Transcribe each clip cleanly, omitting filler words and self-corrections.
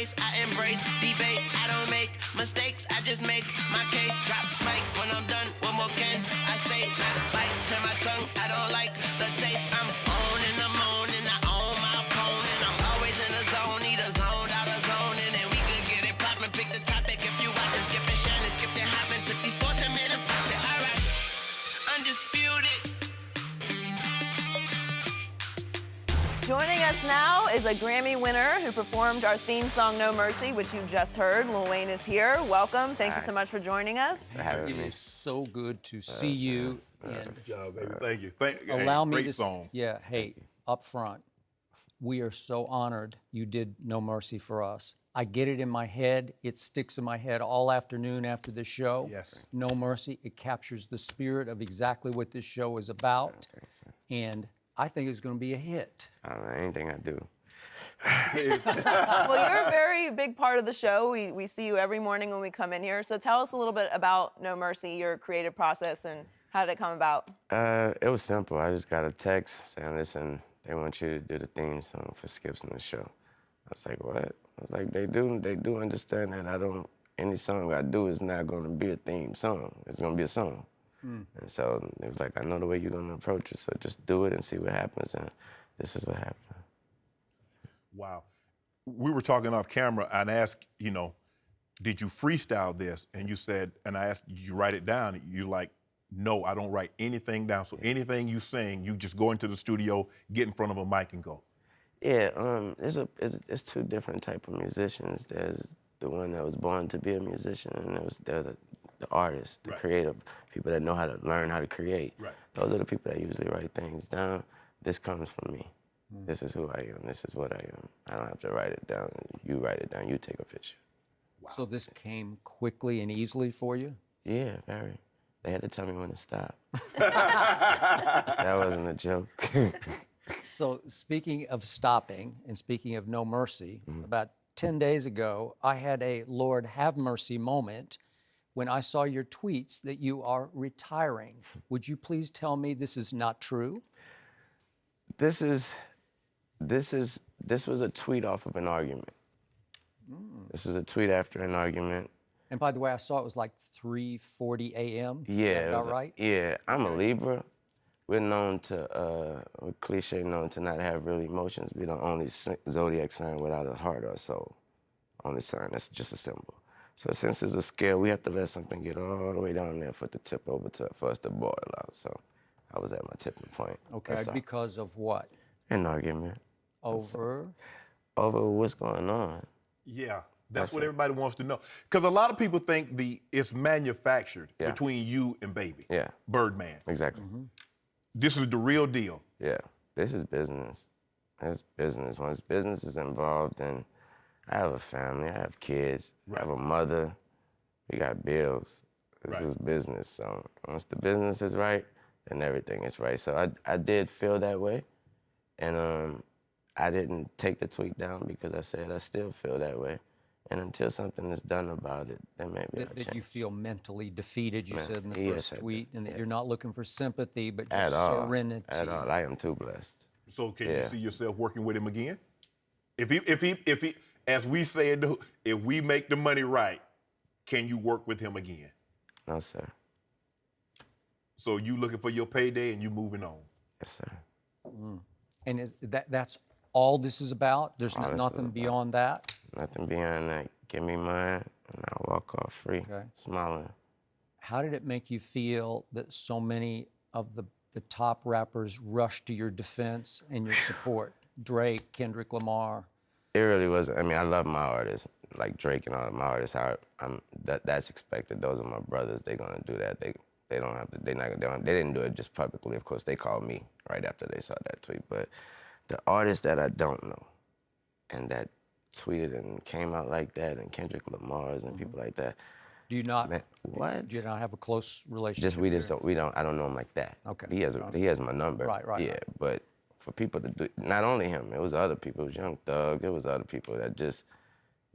face, I embrace debate. I don't make mistakes, I just make my case. Drop mic when I'm done. One more can I say? Not bite, turn my tongue. I don't like the taste. I'm on and I'm on and I own my opponent. I'm always in the zone, either zoned out of zone, and then we could get it poppin'. Pick the topic if you watchin', skipping Shannon, skip the hopping. Took these sports and made them say, all right, undisputed. Joining us now is a Grammy winner who performed our theme song, No Mercy, which you just heard. Lil Wayne is here. Welcome. Thank you so much for joining us. It is so good to see you. And Good job, baby. Thank you. allow me great to, song. up front, we are so honored you did No Mercy for us. I get it in my head. It sticks in my head all afternoon after the show. Yes. No Mercy. It captures the spirit of exactly what this show is about. And I think it's going to be a hit. I don't know, anything I do. Well, you're a very big part of the show. We see you every morning when we come in here. So tell us a little bit about No Mercy, your creative process, and how did it come about? It was simple. I just got a text saying, listen, they want you to do the theme song for Skips in the show. I was like, what? I was like, they do understand that any song I do is not going to be a theme song. It's going to be a song. And so it was like, I know the way you're going to approach it, so just do it and see what happens. And this is what happened. Wow. We were talking off camera, and I asked, did you freestyle this? And you said, and I asked, did you write it down? You're like, no, I don't write anything down. So anything you sing, you just go into the studio, get in front of a mic and go. Yeah, there's two different type of musicians. There's the one that was born to be a musician, and there's the artist, the creative, people that know how to learn how to create. Right. Those are the people that usually write things down. This comes from me. This is who I am. This is what I am. I don't have to write it down. You write it down. You take a picture. Wow. So this came quickly and easily for you? Yeah, very. They had to tell me when to stop. That wasn't a joke. So speaking of stopping and speaking of No Mercy, about 10 days ago, I had a Lord have mercy moment when I saw your tweets that you are retiring. Would you please tell me this is not true? This was a tweet off of an argument. This is a tweet after an argument. And by the way, I saw it was like 3:40 a.m. Yeah. Is that about right? Yeah, I'm a Libra. We're known to, we're cliche known to not have real emotions. We're the only zodiac sign without a heart or a soul. Only sign, that's just a symbol. So since it's a scale, we have to let something get all the way down there for it to tip over for us to boil out. So I was at my tipping point. Okay, because of what? An argument. Over what's going on. Yeah, that's what everybody wants to know. Because a lot of people think it's manufactured between you and Baby. Yeah. Birdman. Exactly. This is the real deal. Yeah, this is business. It's business. Once business is involved, and I have a family, I have kids, I have a mother, we got bills. This is business. So once the business is right, then everything is right. So I did feel that way, and I didn't take the tweet down because I said I still feel that way. And until something is done about it, then maybe I'll change. That you feel mentally defeated, you said in the Yes, first I tweet, did. and that Yes. you're not looking for sympathy, but At just all. serenity. At all. I am too blessed. So can you see yourself working with him again? If he, as we say, if we make the money right, can you work with him again? No, sir. So you looking for your payday and you moving on? Yes, sir. And that's all this is about? There's All this is nothing about. beyond that? Nothing beyond that. Give me mine, and I'll walk off free, Okay. smiling. How did it make you feel that so many of the top rappers rushed to your defense and your support? Drake, Kendrick Lamar. It really wasn't. I mean, I love my artists, like Drake and all of my artists. That's expected. Those are my brothers. They're gonna do that. They don't have to. They didn't do it just publicly. Of course, they called me right after they saw that tweet. But the artists that I don't know, and that tweeted and came out like that, and Kendrick Lamar's and people like that. Do you not? What? Do you not have a close relationship? I don't know him like that. Okay. He has my number. Right. Yeah, but for people to do, not only him, it was other people. It was Young Thug. It was other people that just,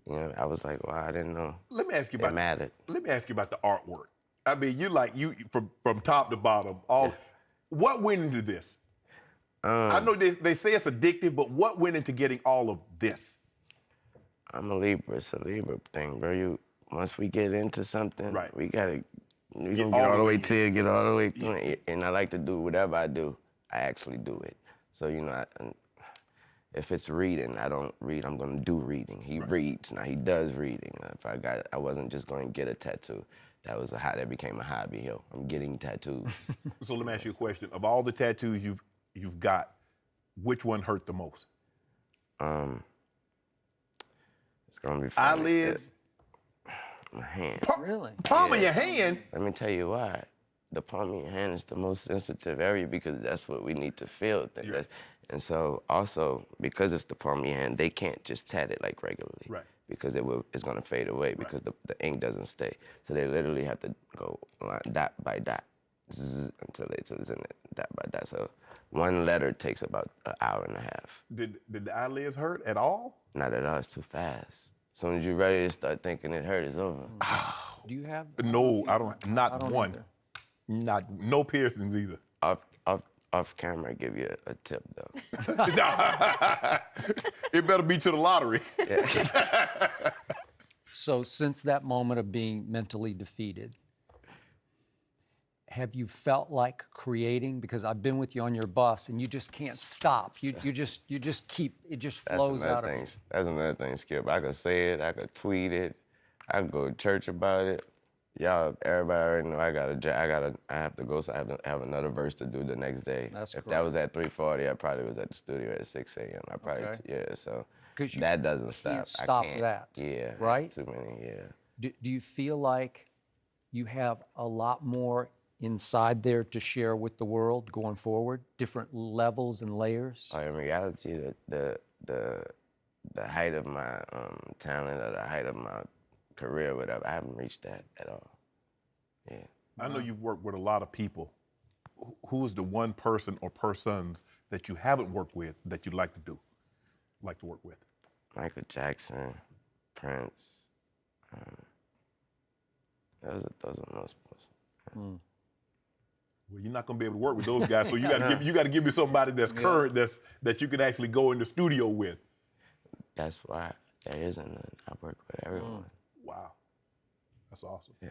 I was like, wow, I didn't know. Let me ask you It mattered. Let me ask you about the artwork. I mean, you from top to bottom. What went into this? I know they say it's addictive, but what went into getting all of this? I'm a Libra. It's a Libra thing, bro. Once we get into something, Right. we gotta you Get can get all all the the way way in. to it, get all the way through it. And I like to do whatever I do, I actually do it. So, if it's reading, I don't read, I'm gonna do reading. He reads, now he does reading. I wasn't just gonna get a tattoo. That became a hobby, yo. I'm getting tattoos. So let me ask you a question. Of all the tattoos you've got, which one hurt the most? It's gonna be funny. Eyelids? My hand. Really? Palm of your hand? Let me tell you why. The palm of your hand is the most sensitive area because that's what we need to feel. And so also, because it's the palm of your hand, they can't just tat it like regularly. Right. Because it's gonna fade away because the ink doesn't stay. So they literally have to go dot by dot until it's in it, dot by dot. So one letter takes about an hour and a half. Did the eyelids hurt at all? Not at all, it's too fast. As soon as you're ready to start thinking it hurt, it's over. Do you have? No, I don't. Not I don't one. either. No piercings either. Off camera, I give you a tip though. It better be to the lottery. So since that moment of being mentally defeated, have you felt like creating? Because I've been with you on your bus, and you just can't stop. You just keep. It just flows out of you. That's another thing, Skip. I could say it, I could tweet it, I could go to church about it. Y'all, everybody already know I have to go, so I have another verse to do the next day. That's if correct. that was at 3:40, I probably was at the studio at 6 a.m. I probably, Okay. so 'Cause you that doesn't stop. can't stop I can't. that, Yeah. right? Too many, yeah. Do you feel like you have a lot more inside there to share with the world going forward? Different levels and layers? In reality, the height of my talent or the height of my career, whatever, I haven't reached that at all. Yeah. I know you've worked with a lot of people. Who is the one person or persons that you haven't worked with that you'd like to work with? Michael Jackson, Prince. Those are the most. Well, you're not gonna be able to work with those guys, so you gotta give me somebody that's current, that you can actually go in the studio with. That's why there isn't none. I work with everyone. Wow, that's awesome. Yeah.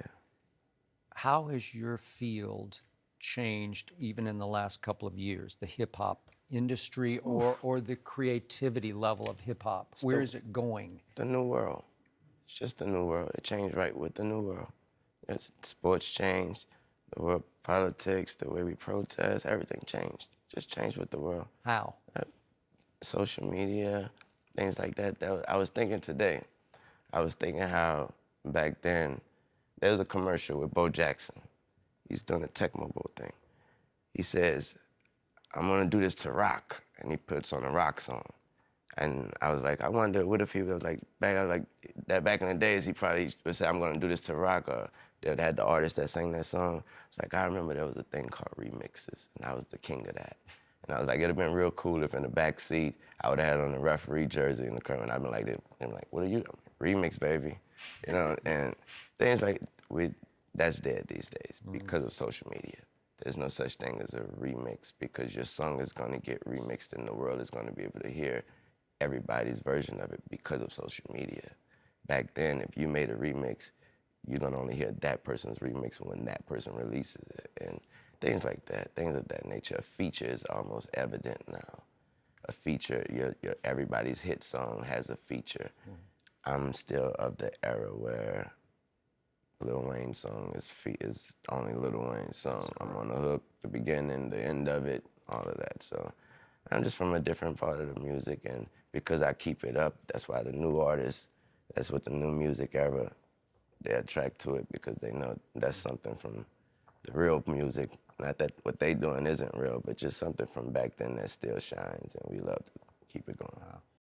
How has your field changed even in the last couple of years? The hip hop industry or the creativity level of hip hop? Where is it going? The new world. It's just the new world. It changed right with the new world. Sports changed, the world politics, the way we protest, everything changed. Just changed with the world. How? Social media, things like that. I was thinking today, how back then, there was a commercial with Bo Jackson. He's doing a Tecmo Bowl thing. He says, I'm gonna do this to rock, and he puts on a rock song. And I was like, I wonder, what if he was like, back in the days, he probably would say, I'm gonna do this to rock, or they would have the artist that sang that song. It's like, I remember there was a thing called remixes, and I was the king of that. And I was like, it'd have been real cool if in the back seat, I would have had on the referee jersey in the curtain, and I'd been like, what are you? Remix, baby. You know, and things like, that's dead these days because of social media. There's no such thing as a remix because your song is gonna get remixed and the world is gonna be able to hear everybody's version of it because of social media. Back then, if you made a remix, you're gonna only hear that person's remix when that person releases it, and things like that, things of that nature. A feature is almost evident now. A feature, your everybody's hit song has a feature. I'm still of the era where Lil Wayne's song is only Lil Wayne's song. I'm on the hook, the beginning, the end of it, all of that. So I'm just from a different part of the music, and because I keep it up, that's why the new artists, that's what the new music era, they attract to it because they know that's something from the real music. Not that what they doing isn't real, but just something from back then that still shines, and we love to keep it going.